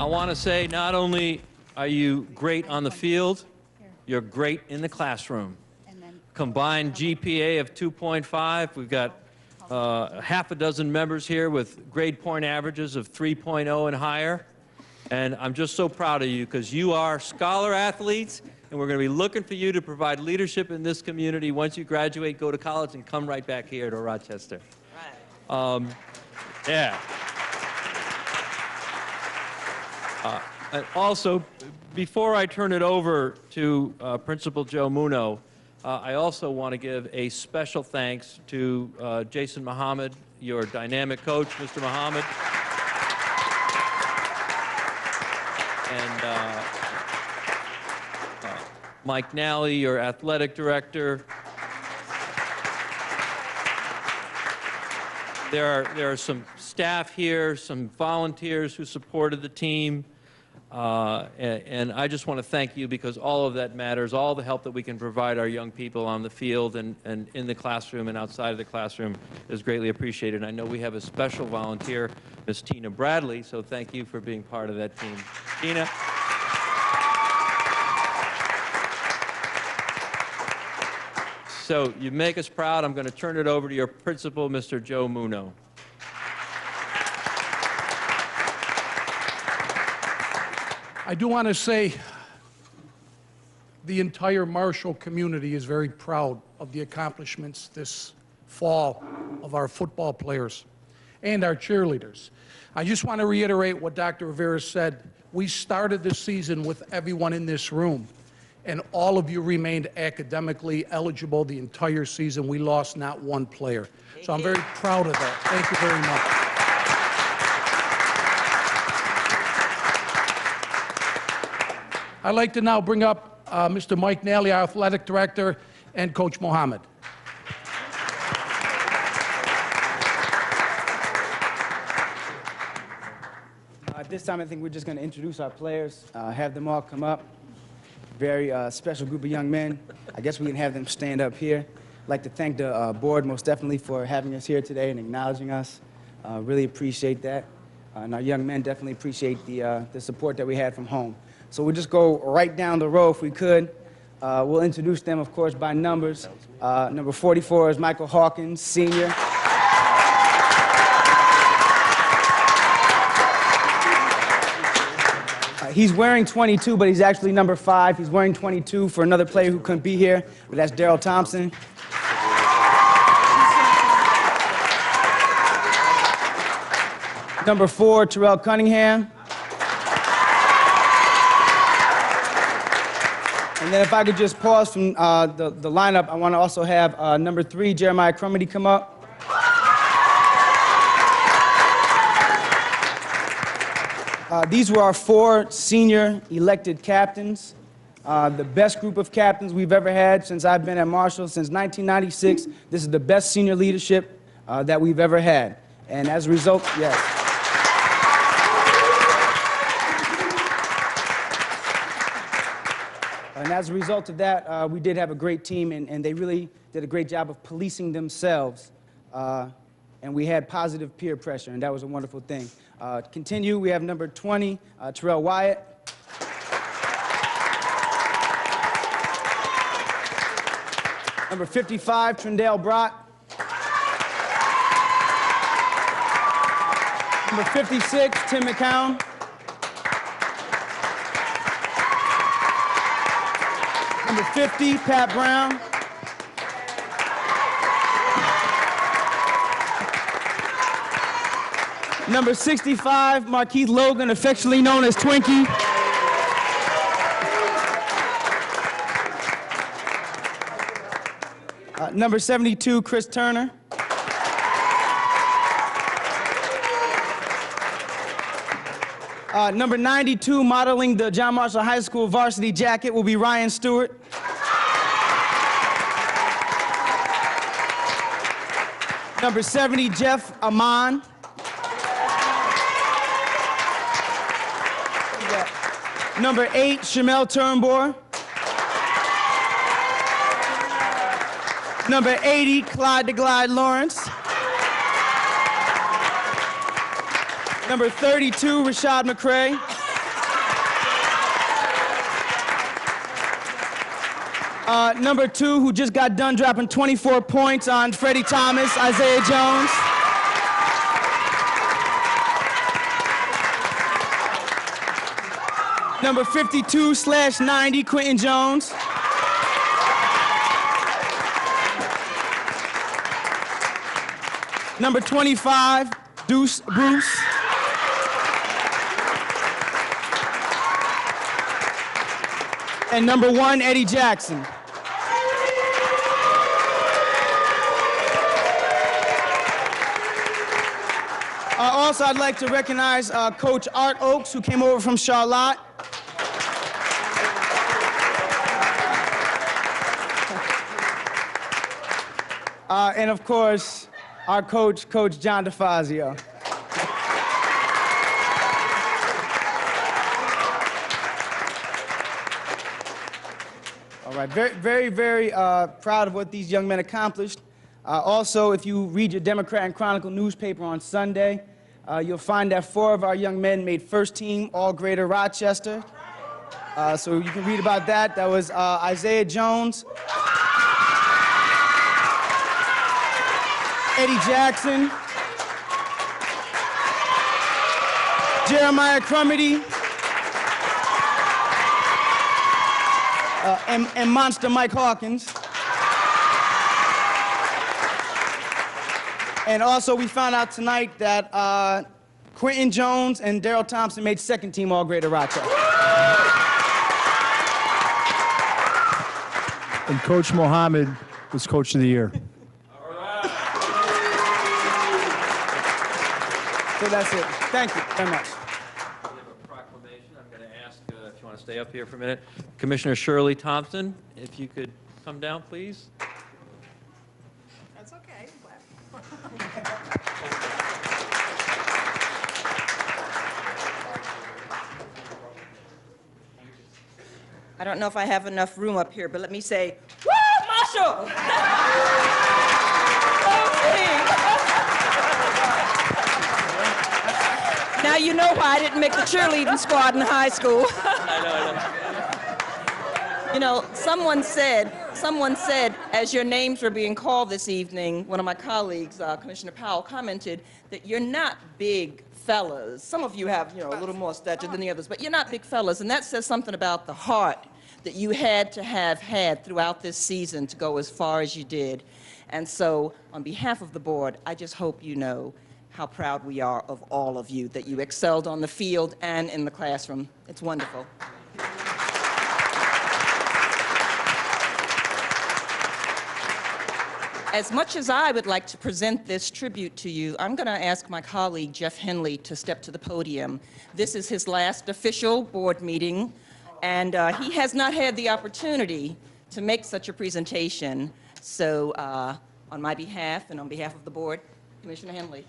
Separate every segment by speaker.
Speaker 1: want to say not only are you great on the field, you're great in the classroom. Combined GPA of 2.5. We've got half a dozen members here with grade point averages of 3.0 and higher. And I'm just so proud of you because you are scholar athletes, and we're going to be looking for you to provide leadership in this community. Once you graduate, go to college and come right back here to Rochester. Right. Yeah. And also, before I turn it over to Principal Joe Muno, I also want to give a special thanks to Jason Muhammad, your dynamic coach, Mr. Muhammad, and Mike Nally, your athletic director. There are some staff here, some volunteers who supported the team. And I just want to thank you because all of that matters. All the help that we can provide our young people on the field and in the classroom and outside of the classroom is greatly appreciated. I know we have a special volunteer, Ms. Tina Bradley, so thank you for being part of that team. Tina. So you make us proud. I'm going to turn it over to your principal, Mr. Joe Muno.
Speaker 2: I do want to say the entire Marshall community is very proud of the accomplishments this fall of our football players and our cheerleaders. I just want to reiterate what Dr. Rivera said. We started this season with everyone in this room, and all of you remained academically eligible the entire season. We lost not one player. So I'm very proud of that. Thank you very much. I'd like to now bring up Mr. Mike Nally, our athletic director, and Coach Mohammed.
Speaker 3: At this time, I think we're just going to introduce our players, have them all come up. Very special group of young men. I guess we can have them stand up here. I'd like to thank the board most definitely for having us here today and acknowledging us. Really appreciate that. And our young men definitely appreciate the support that we had from home. So we'll just go right down the row if we could. We'll introduce them, of course, by numbers. Number 44 is Michael Hawkins, senior. He's wearing 22, but he's actually number 5. He's wearing 22 for another player who couldn't be here, but that's Daryl Thompson. Number 4, Terrell Cunningham. And then if I could just pause from the lineup, I want to also have number 3, Jeremiah Crumity, come up. These were our 4 senior elected captains, the best group of captains we've ever had since I've been at Marshall. Since 1996, this is the best senior leadership that we've ever had. And as a result, yes. And as a result of that, we did have a great team, and they really did a great job of policing themselves. And we had positive peer pressure, and that was a wonderful thing. Continue, we have number 20, Terrell Wyatt. Number 55, Trindale Brock. Number 56, Tim McCown. Number 50, Pat Brown. Number 65, Markeith Logan, affectionately known as Twinkie. Number 72, Chris Turner. Number 92, modeling the John Marshall High School varsity jacket, will be Ryan Stewart. Number 70, Jeff Amon. Number 8, Shamel Turnbour. Number 80, Clyde the Glide Lawrence. Number 32, Rashad McCray. Number 2, who just got done dropping 24 points on Freddie Thomas, Isaiah Jones. Number 52/90, Quentin Jones. Number 25, Deuce Bruce. And number 1, Eddie Jackson. Also, I'd like to recognize Coach Art Oakes, who came over from Charlotte. And of course, our coach, Coach John DeFazio. All right, very, very proud of what these young men accomplished. Also, if you read your Democrat and Chronicle newspaper on Sunday, you'll find that 4 of our young men made first team All-Greater Rochester. So you can read about that. That was Isaiah Jones, Eddie Jackson, Jeremiah Crumity, and Monster Mike Hawkins. And also, we found out tonight that Quentin Jones and Daryl Thompson made second team All-Greater Rochester.
Speaker 4: And Coach Mohammed was Coach of the Year.
Speaker 3: So that's it. Thank you very much.
Speaker 1: We have a proclamation. I'm going to ask if you want to stay up here for a minute. Commissioner Shirley Thompson, if you could come down, please.
Speaker 5: That's okay. I don't know if I have enough room up here, but let me say, woo, Marshall! Now you know why I didn't make the cheerleading squad in high school.
Speaker 1: I know.
Speaker 5: You know, someone said, as your names were being called this evening, one of my colleagues, Commissioner Powell, commented that you're not big fellas. Some of you have, you know, a little more stature than the others, but you're not big fellas, and that says something about the heart that you had to have had throughout this season to go as far as you did. And so, on behalf of the board, I just hope you know how proud we are of all of you, that you excelled on the field and in the classroom. It's wonderful. As much as I would like to present this tribute to you, I'm going to ask my colleague, Jeff Henley, to step to the podium. This is his last official board meeting, and he has not had the opportunity to make such a presentation. So on my behalf and on behalf of the board, Commissioner Henley.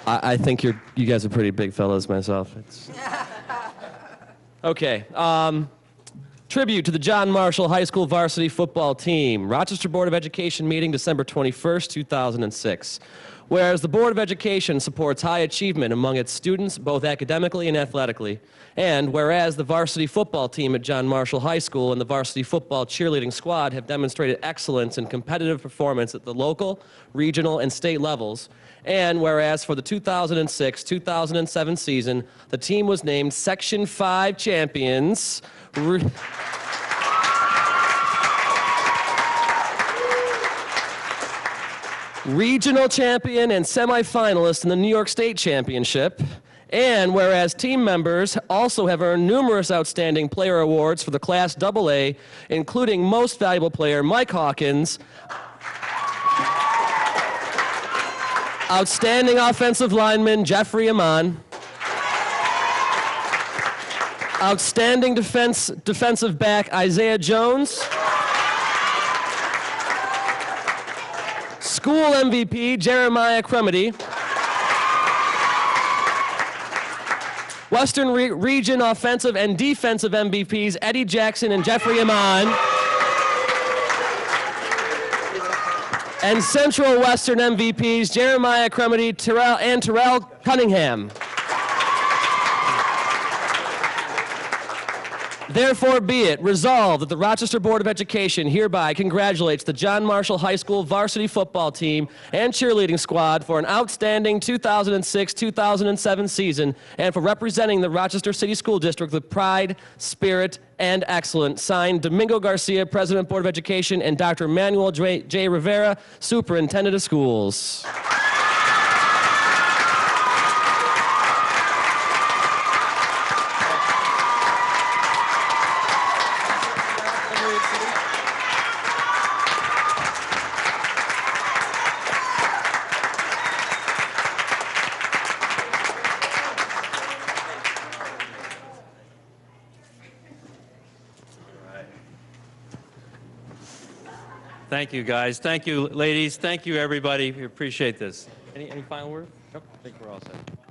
Speaker 6: I think you guys are pretty big fellas myself. Okay. Tribute to the John Marshall High School varsity football team. Rochester Board of Education meeting December 21st, 2006. Whereas the Board of Education supports high achievement among its students, both academically and athletically. And whereas the varsity football team at John Marshall High School and the varsity football cheerleading squad have demonstrated excellence in competitive performance at the local, regional, and state levels. And whereas for the 2006-2007 season, the team was named Section 5 champions, regional champion and semifinalist in the New York State Championship. And whereas team members also have earned numerous outstanding player awards for the Class AA, including Most Valuable Player Mike Hawkins, Outstanding Offensive Lineman Jeffrey Amon, Outstanding Defensive Back Isaiah Jones, School MVP Jeremiah Crumity, Western Region Offensive and Defensive MVPs Eddie Jackson and Jeffrey Amon, and Central Western MVPs Jeremiah Crumity and Terrell Cunningham. Therefore be it resolved that the Rochester Board of Education hereby congratulates the John Marshall High School varsity football team and cheerleading squad for an outstanding 2006-2007 season and for representing the Rochester City School District with pride, spirit, and excellence. Signed, Domingo Garcia, President, Board of Education, and Dr. Manuel J. Rivera, Superintendent of Schools.
Speaker 1: Thank you, guys. Thank you, ladies. Thank you, everybody. We appreciate this. Any final word? Nope. I think we're all set.